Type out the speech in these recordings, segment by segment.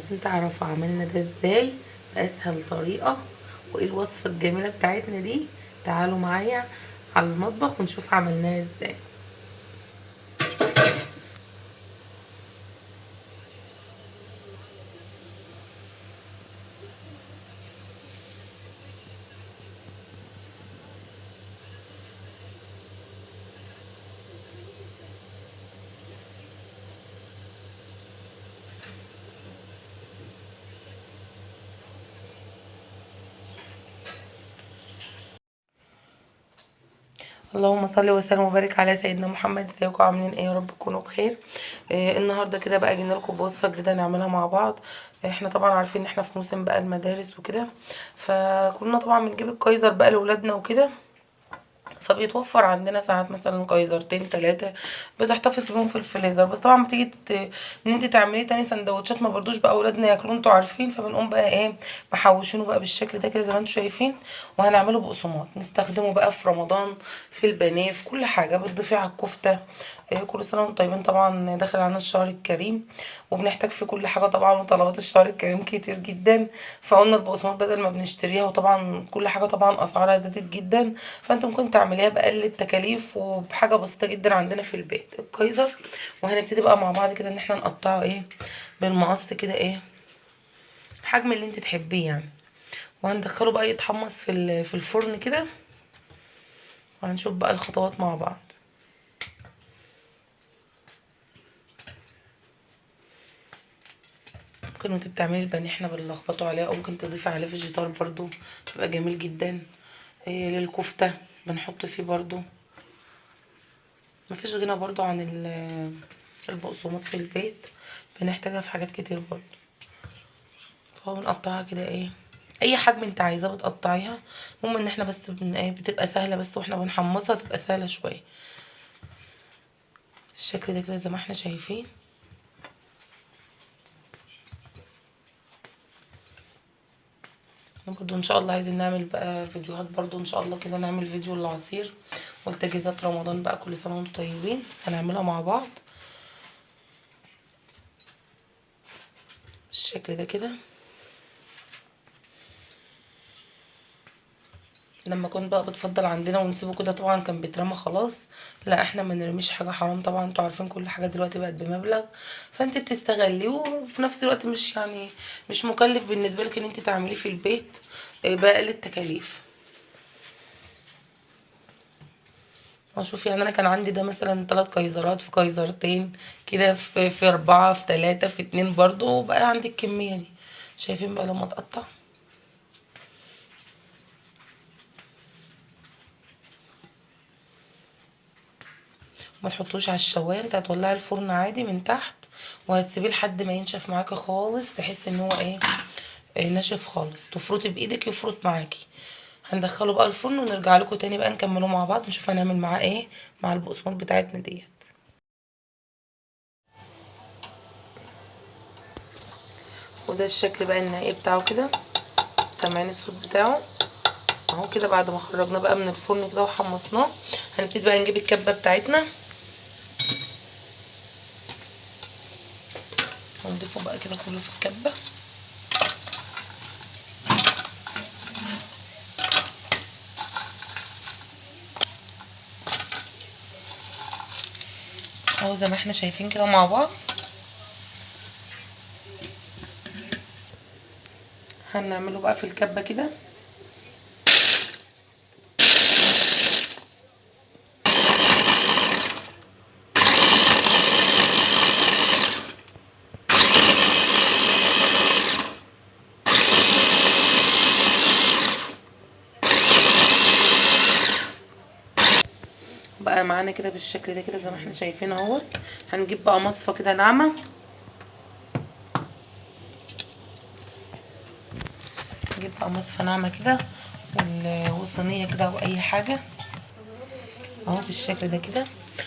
عايزين تعرفوا عملنا ده ازاي بأسهل طريقة وايه الوصفة الجميلة بتاعتنا دي؟ تعالوا معايا على المطبخ ونشوف عملناها ازاي. اللهم صل وسلم وبارك على سيدنا محمد. ازيكم عاملين ايه؟ يا رب تكونوا بخير. النهارده كده بقى جينا لكم بوصفه جديده نعملها مع بعض. احنا طبعا عارفين ان احنا في موسم بقى المدارس وكده، فكنا طبعا بنجيب الكايزر بقى لاولادنا وكده، فبيتوفر عندنا ساعات مثلا كايزرتين تلاتة بتحتفظ بيهم في الفريزر. بس طبعا بتيجي ان انت تعمليه تاني سندوتشات ما برضوش بقى اولادنا ياكلوا، انتوا عارفين، فبنقوم بقى ايه محوشينه بقى بالشكل ده كده زي ما انتوا شايفين. وهنعمله بقسماط نستخدمه بقى في رمضان، في البانيه، في كل حاجه بتضيفيه على الكفته. كل سنه وانتم طيبين. طبعا داخل علينا الشهر الكريم وبنحتاج في كل حاجه طبعا، وطلبات الشهر الكريم كتير جدا، فقلنا البقسماط بدل ما بنشتريها، وطبعا كل حاجه طبعا اسعارها زادت جدا، فانت ممكن تعمليها باقل التكاليف وبحاجه بسيطه جدا عندنا في البيت، الكايزر. وهنبتدي بقى مع بعض كده ان احنا نقطعه ايه بالمقص كده، ايه الحجم اللي انت تحبيه يعني. وهندخله بقى يتحمص في الفرن كده، وهنشوف بقى الخطوات مع بعض. ممكن وانت بتعملي البانيه احنا بنلخبطه عليه، او ممكن تضيفي عليه فيجيتار برضو بيبقى جميل جدا. إيه للكفته بنحط فيه برضو. مفيش غنى برضو عن البقسماط في البيت، بنحتاجها في حاجات كتير برضو. فهو بنقطعها كده ايه اي حجم انت عايزاه بتقطعيها. المهم ان احنا بس ايه بتبقى سهله، بس واحنا بنحمصها تبقى سهله شويه. الشكل ده كده زي ما احنا شايفين. برضو ان شاء الله عايزين نعمل بقى فيديوهات، برضو ان شاء الله كده نعمل فيديو للعصير والتجهيزات رمضان بقى، كل سنه وانتم طيبين، هنعملها مع بعض بالشكل ده كده. لما كنت بقى بتفضل عندنا ونسيبه كده طبعا كان بيترمى خلاص، لا احنا ما نرميش حاجه حرام طبعا، انتوا عارفين كل حاجه دلوقتي بقت بمبلغ، فانت بتستغليه وفي نفس الوقت مش يعني مش مكلف بالنسبه لك ان انت تعمليه في البيت باقل التكاليف. اشوف يعني انا كان عندي ده مثلا 3 كايزرات في كايزرتين كده، في 4 في 3 في 2 برضو، وبقى عندي الكميه دي. شايفين بقى لما تقطع ما تحطوش على الشوايه، انت هتولعي الفرن عادي من تحت وهتسيبيه لحد ما ينشف معاكي خالص، تحس ان هو ايه ناشف خالص، تفرطي بايدك يفرط معاكي. هندخله بقى الفرن ونرجع لكم تاني بقى نكمله مع بعض، نشوف هنعمل معاه ايه مع البقسماط بتاعتنا ديت. وده الشكل بقى النهائي بتاعه كده، سامعين الصوت بتاعه اهو كده. بعد ما خرجناه بقى من الفرن كده وحمصناه، هنبتدي بقى نجيب الكبه بتاعتنا ونضيفه بقى كده كله في الكبه. اهو زي ما احنا شايفين كده مع بعض. هنعمله بقى في الكبه كده. بقى معانا كده بالشكل ده كده زي ما احنا شايفين اهوت. هنجيب بقى مصفى كده ناعمه، نجيب بقى مصفى ناعمه كده وصينيه كده او اي حاجه اهو بالشكل ده كده،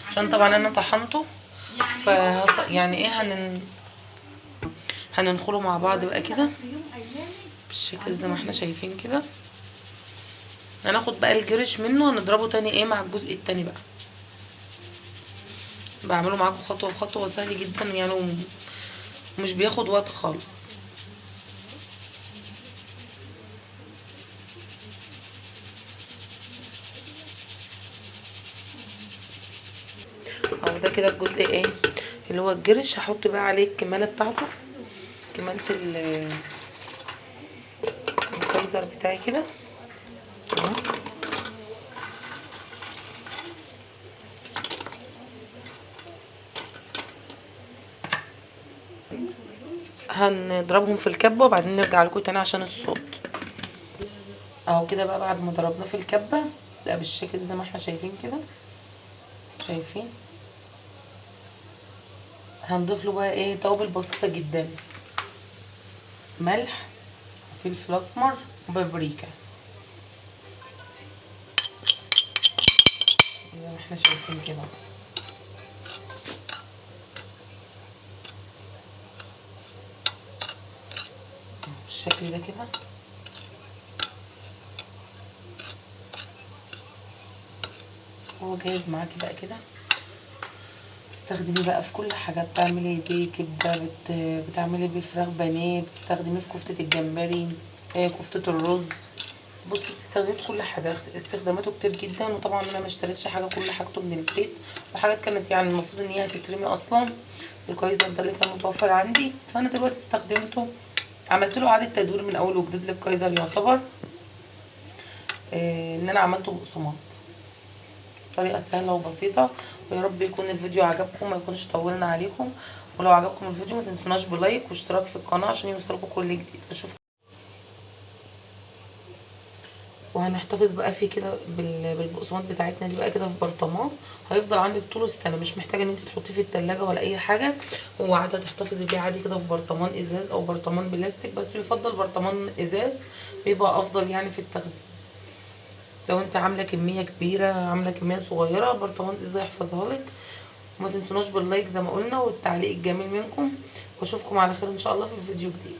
عشان طبعا انا طحنته. ف يعني ايه هننخله مع بعض بقى كده بالشكل زي ما احنا شايفين كده. هناخد بقى الجرش منه هنضربه تاني ايه مع الجزء التاني بقى. بعمله معاكم خطوه بخطوه، سهل جدا يعني ومش بياخد وقت خالص. ده كده الجزء ايه اللي هو الجرش. هحط بقى عليه الكماله بتاعته، كماله الكايزر بتاعي كده اهو. هنضربهم في الكبه وبعدين نرجع لكم تاني عشان الصوت. اهو كده بقى بعد ما ضربناه في الكبه بقى بالشكل ده زي ما احنا شايفين كده، شايفين. هنضيف له بقى ايه توابل بسيطه جدا، ملح وفلفل اسمر وبابريكا زي ما احنا شايفين كده بالشكل ده كده. هو جاهز معاكي بقى كده، تستخدميه بقى في كل حاجه. بتعملي بيه كبده، بتعملي بيه فراخ بانيه، بتستخدميه في كفته الجمبري، كفته الرز. بصي بتستخدميه في كل حاجه، استخداماته كتير جدا. وطبعا انا ما اشتريتش حاجه، كل حاجته من البيت، وحاجات كانت يعني المفروض ان هي هتترمي اصلا. الكايزر ده اللي كان متوفر عندي، فانا دلوقتي استخدمته، عملت له اعاده تدوير من اول وجديد للكايزر يعتبر. ان انا عملته بقسماط، طريقه سهله وبسيطه. ويا رب يكون الفيديو عجبكم، ما يكونش طولنا عليكم. ولو عجبكم الفيديو ما تنسوناش بلايك واشتراك في القناه عشان يوصلكم كل جديد. اشوفكم. وهنحتفظ بقى فيه كده بالبقسماط بتاعتنا دي بقى كده في برطمان. هيفضل عندك طول السنه، مش محتاجه ان انت تحطيه في التلاجة ولا اي حاجه. هو عاده تحتفظي بيه عادي كده في برطمان ازاز او برطمان بلاستيك، بس يفضل برطمان ازاز بيبقى افضل يعني في التخزين. لو انت عامله كميه كبيره عامله كميه صغيره، برطمان ازاي يحفظها لك. وما تنسوناش باللايك زي ما قلنا والتعليق الجميل منكم. واشوفكم على خير ان شاء الله في فيديو جديد.